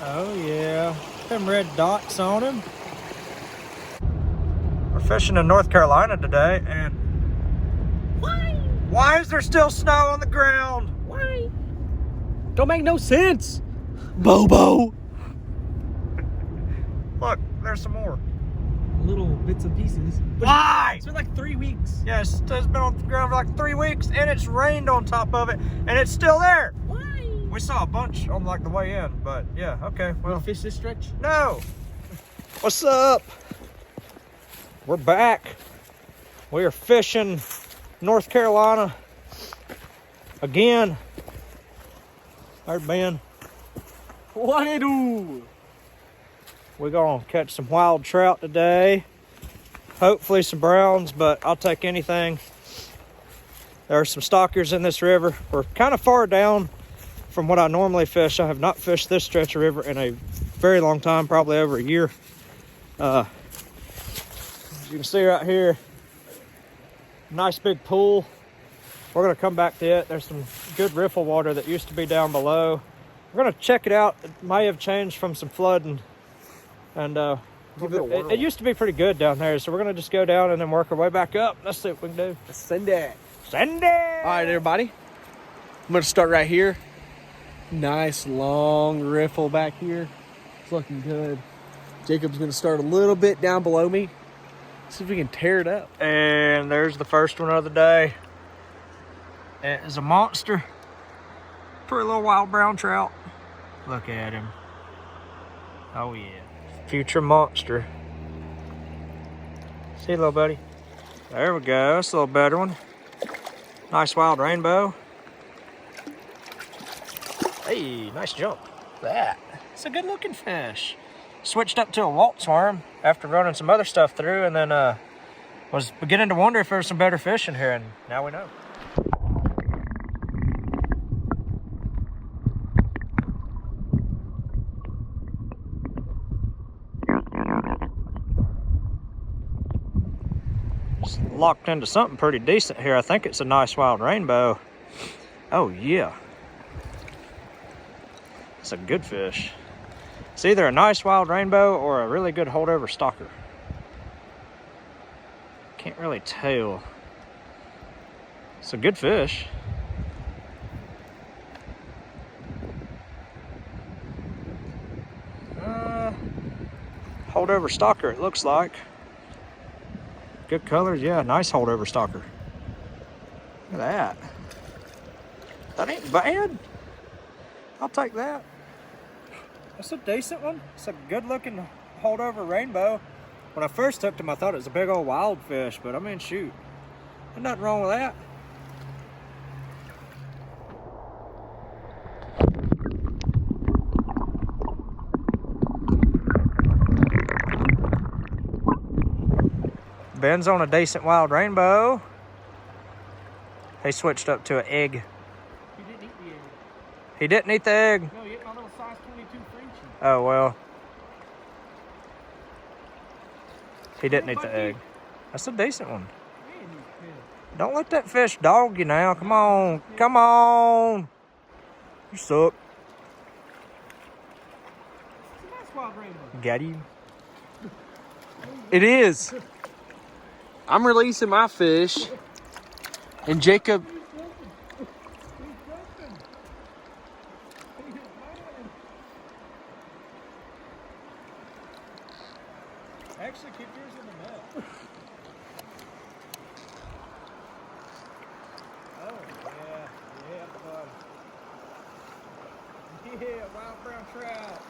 Oh yeah, them red dots on him. We're fishing in North Carolina today, and why is there still snow on the ground? Why? Don't make no sense. Bobo. Look, there's some more. Little bits and pieces. Why? It's been like 3 weeks. Yes, it's been on the ground for like 3 weeks, and it's rained on top of it, and it's still there. Why? We saw a bunch on like the way in, but yeah, okay. Well, Fish this stretch? no. What's up? We're back. We are fishing North Carolina again. There's Ben. What it do? We're gonna catch some wild trout today. Hopefully some browns, but I'll take anything. There are some stockers in this river. We're kind of far down from what I normally fish. I have not fished this stretch of river in a very long time, probably over a year. As you can see right here, nice big pool. We're gonna come back to it. There's some good riffle water that used to be down below. We're gonna check it out. It may have changed from some flooding, and it used to be pretty good down there. So we're gonna just go down and then work our way back up. Let's see what we can do. Send it. Send it. All right, everybody. I'm gonna start right here. Nice long riffle back here. It's looking good. Jacob's gonna start a little bit down below me. See if we can tear it up. And there's the first one of the day. It is a monster. Pretty little wild brown trout. Look at him. Oh yeah. Future monster. See, little buddy? There we go. That's a little better one. Nice wild rainbow. Hey, nice jump. That. It's a good looking fish. Switched up to a waltz worm after running some other stuff through, and then was beginning to wonder if there's some better fish in here, and now we know. Just locked into something pretty decent here. I think it's a nice wild rainbow. Oh yeah. It's a good fish. It's either a nice wild rainbow or a really good holdover stalker. Can't really tell. It's a good fish. Holdover stalker, it looks like. Good colors, yeah, nice holdover stalker. Look at that. That ain't bad. I'll take that. That's a decent one. It's a good looking holdover rainbow. When I first hooked him, I thought it was a big old wild fish, but I mean, shoot. There's nothing wrong with that. Ben's on a decent wild rainbow. He switched up to an egg. He didn't eat the egg. He didn't eat the egg. No, he ate my little size 22 Frenchie. Oh, well. He didn't eat the egg. That's a decent one. Don't let that fish dog you now. Come on. Come on. You suck. It's a nice wild rainbow. Got you. It is. I'm releasing my fish, and Jacob. Actually, keep yours in the net. Oh, yeah. Yeah, bud. Yeah, wild brown trout.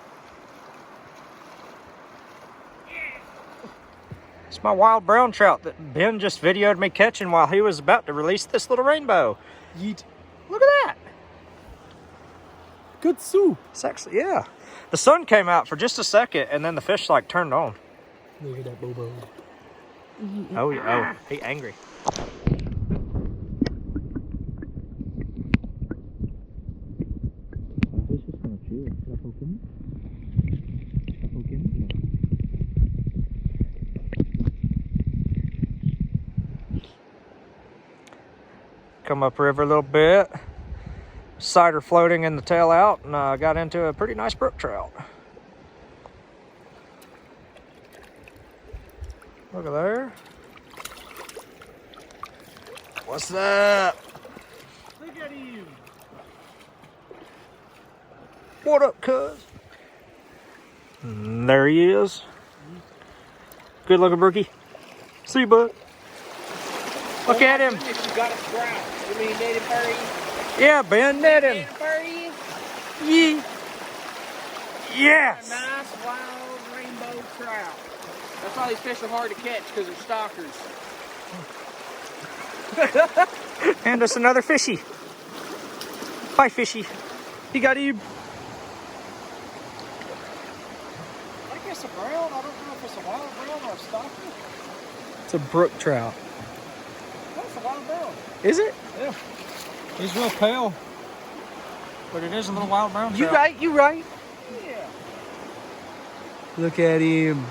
It's my wild brown trout that Ben just videoed me catching while he was about to release this little rainbow. Yeet. Look at that. Good soup. It's actually, yeah. The sun came out for just a second, and then the fish like turned on. Look at that Bobo. Oh, yeah. Oh, he angry. This is kind of chewy. Should I poke him? Poke him? Come upriver a little bit. Cider floating in the tail out, and got into a pretty nice brook trout. Look at there. What's up? Look at him. What up, cuz? There he is. Good looking brookie. See you, bud. Look at him. Goodness, you got a trout. You mean native furry? Yeah, Ben, net him. Native furry? Yee. Yes. A nice wild rainbow trout. That's why these fish are hard to catch, because they're stalkers. And us another fishy. Bye, fishy. He got you. I guess a brown. I don't know if it's a wild brown or a stalker. It's a brook trout. That's a wild brown. Is it? Yeah. He's real pale, but it is a little wild brown trout. You right, you right. Yeah. Look at him.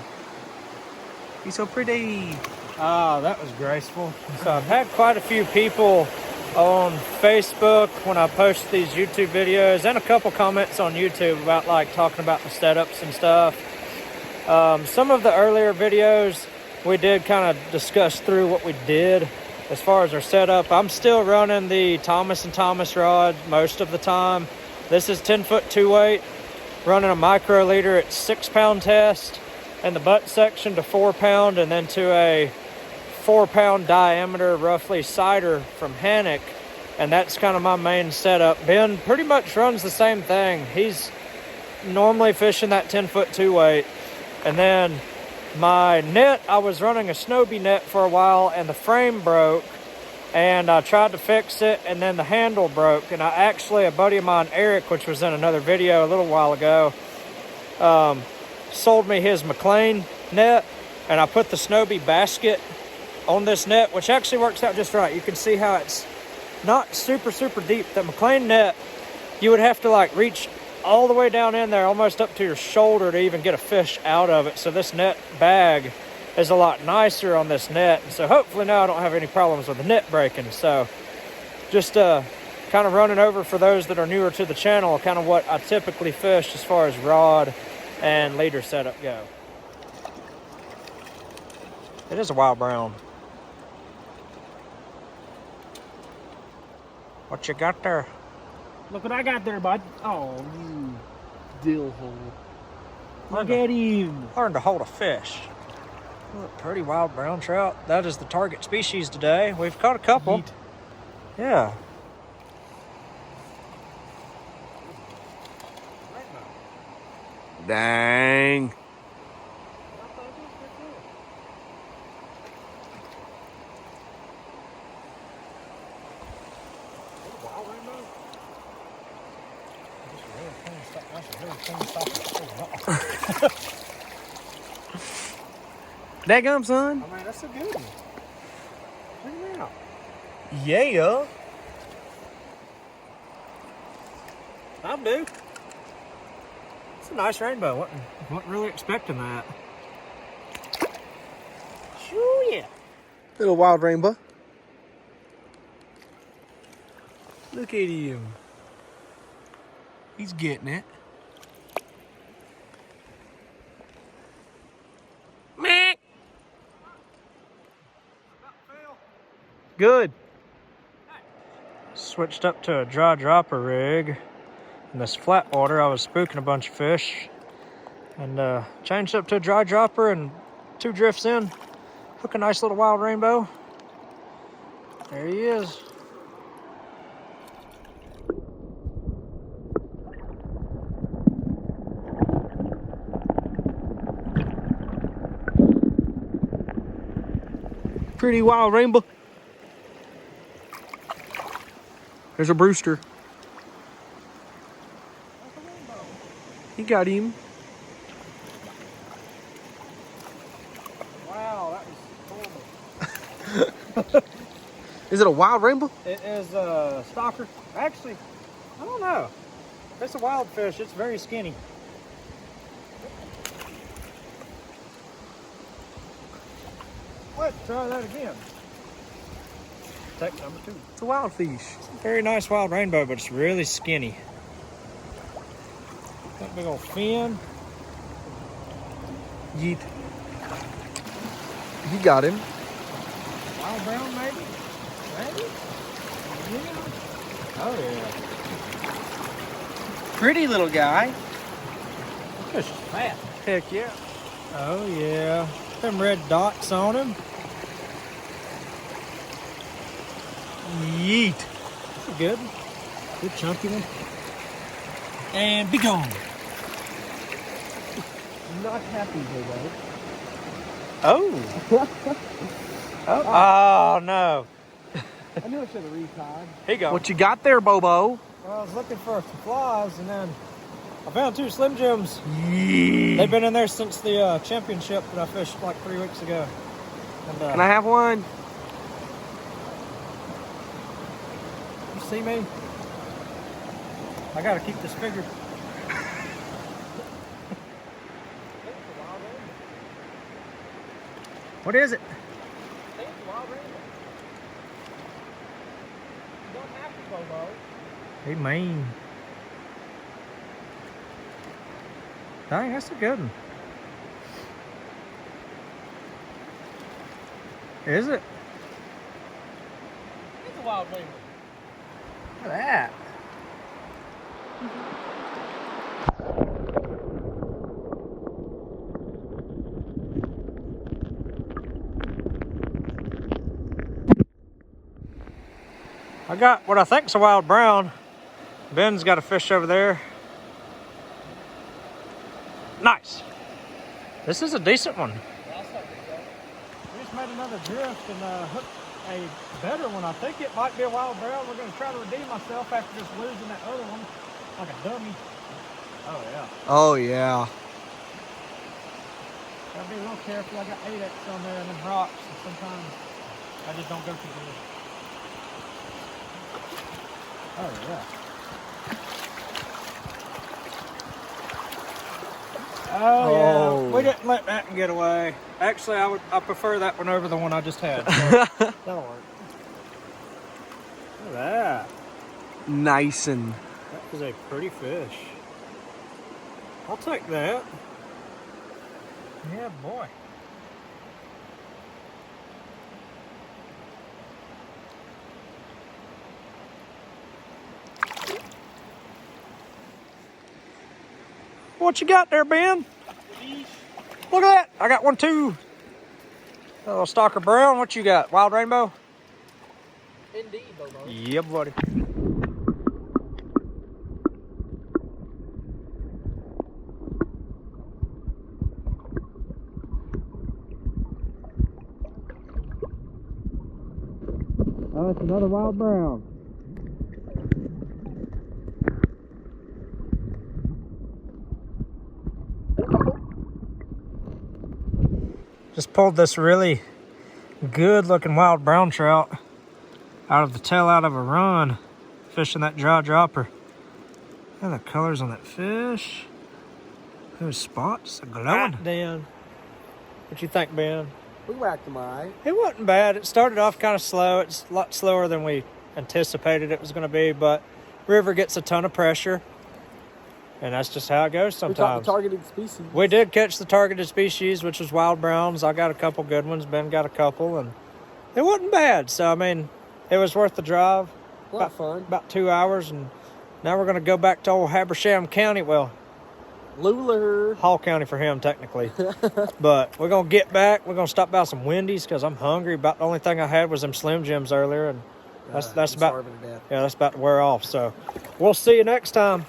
He's so pretty. Ah, that was graceful. So I've had quite a few people on Facebook when I post these YouTube videos, and a couple comments on YouTube about like talking about the setups and stuff. Some of the earlier videos we did kind of discuss through what we did as far as our setup. I'm still running the Thomas & Thomas rod most of the time. This is 10-foot 2-weight, running a micro leader at 6-pound test, and the butt section to 4-pound, and then to a 4-pound diameter roughly cider from Hannock, and that's kind of my main setup. Ben pretty much runs the same thing. He's normally fishing that 10-foot 2-weight, and then my net, I was running a Snowbie net for a while, and the frame broke, and I tried to fix it, and then the handle broke, and I actually, a buddy of mine, Eric, which was in another video a little while ago, sold me his McLean net, and I put the Snowbie basket on this net, which actually works out just right. You can see how it's not super deep. The McLean net, you would have to like reach all the way down in there, almost up to your shoulder, to even get a fish out of it. So this net bag is a lot nicer on this net, and so hopefully now I don't have any problems with the net breaking. So just kind of running over for those that are newer to the channel, kind of what I typically fish as far as rod and leader setup go. It is a wild brown. What you got there? Look what I got there, bud. Oh, you dill hole. Look at him. Learn to hold a fish. Look, pretty wild brown trout. That is the target species today. We've caught a couple. Yeet. Yeah. Dang. Daggum, son. I mean, that's a good one. Check it out. Yeah. I do. It's a nice rainbow. Wasn't really expecting that. Shoo, yeah. Little wild rainbow. Look at him. He's getting it. Meh. Good. Switched up to a dry dropper rig. In this flat water, I was spooking a bunch of fish. And changed up to a dry dropper, and 2 drifts in. Hook a nice little wild rainbow. There he is. Pretty wild rainbow. There's a Brewster. He got him. Wow, that was horrible. Is it a wild rainbow? It is a stalker. Actually, I don't know. It's a wild fish. It's very skinny. Let's try that again. Take number 2. It's a wild fish. Very nice wild rainbow, but it's really skinny. That big old fin. Yeet. He got him. Wild brown, maybe? Maybe? Yeah. Oh, yeah. Pretty little guy. Fish is fat. Heck yeah. Oh, yeah. Them red dots on him. Yeet. That's a good one. Good chunky one. And be gone. Not happy, Bobo. Oh. Oh, no. I knew I should have retied. Here you go. What you got there, Bobo? Well, I was looking for some flies, and then I found 2 Slim Jims. Yeah. They've been in there since the championship that I fished like 3 weeks ago. And, Can I have one? you see me? I gotta keep this figure. What is it? I think it's a wild rainbow. You don't have to, Bobo. He mean. Dang, that's a good one. Is it? It's a wild rainbow. Look at that. I got what I think's a wild brown. Ben's got a fish over there. Nice. This is a decent one. We just made another drift and hooked a better one. I think it might be a wild brown. We're going to try to redeem myself after just losing that other one like a dummy. Oh, yeah. Oh, yeah. Gotta be a little careful. I got 8X on there and them rocks, and sometimes I just don't go too good. Oh, yeah. Oh, yeah. We didn't let that one get away. Actually, I prefer that one over the one I just had. So that'll work. Look at that. Nice and. That is a pretty fish. I'll take that. Yeah, boy. What you got there, Ben? Look at that. I got one too. A little stalker brown. What you got? Wild rainbow? Indeed, Bobo. Yeah, buddy. Oh, it's another wild brown. Just pulled this really good looking wild brown trout out of the tail out of a run, fishing that dry dropper. And the colors on that fish. Those spots are glowing. Dan, what you think, Ben? We whacked him eye. It wasn't bad. It started off kind of slow. It's a lot slower than we anticipated it was going to be, but river gets a ton of pressure. And that's just how it goes sometimes. We caught the targeted species. We did catch the targeted species, which was wild browns. I got a couple good ones. Ben got a couple, and it wasn't bad. So, I mean, it was worth the drive. A lot of fun. About 2 hours, and now we're going to go back to old Habersham County. Well, Lular. Hall County for him, technically. But we're going to get back. We're going to stop by some Wendy's because I'm hungry. About the only thing I had was them Slim Jims earlier, and that's about, starving to death. yeah, that's about to wear off. So we'll see you next time.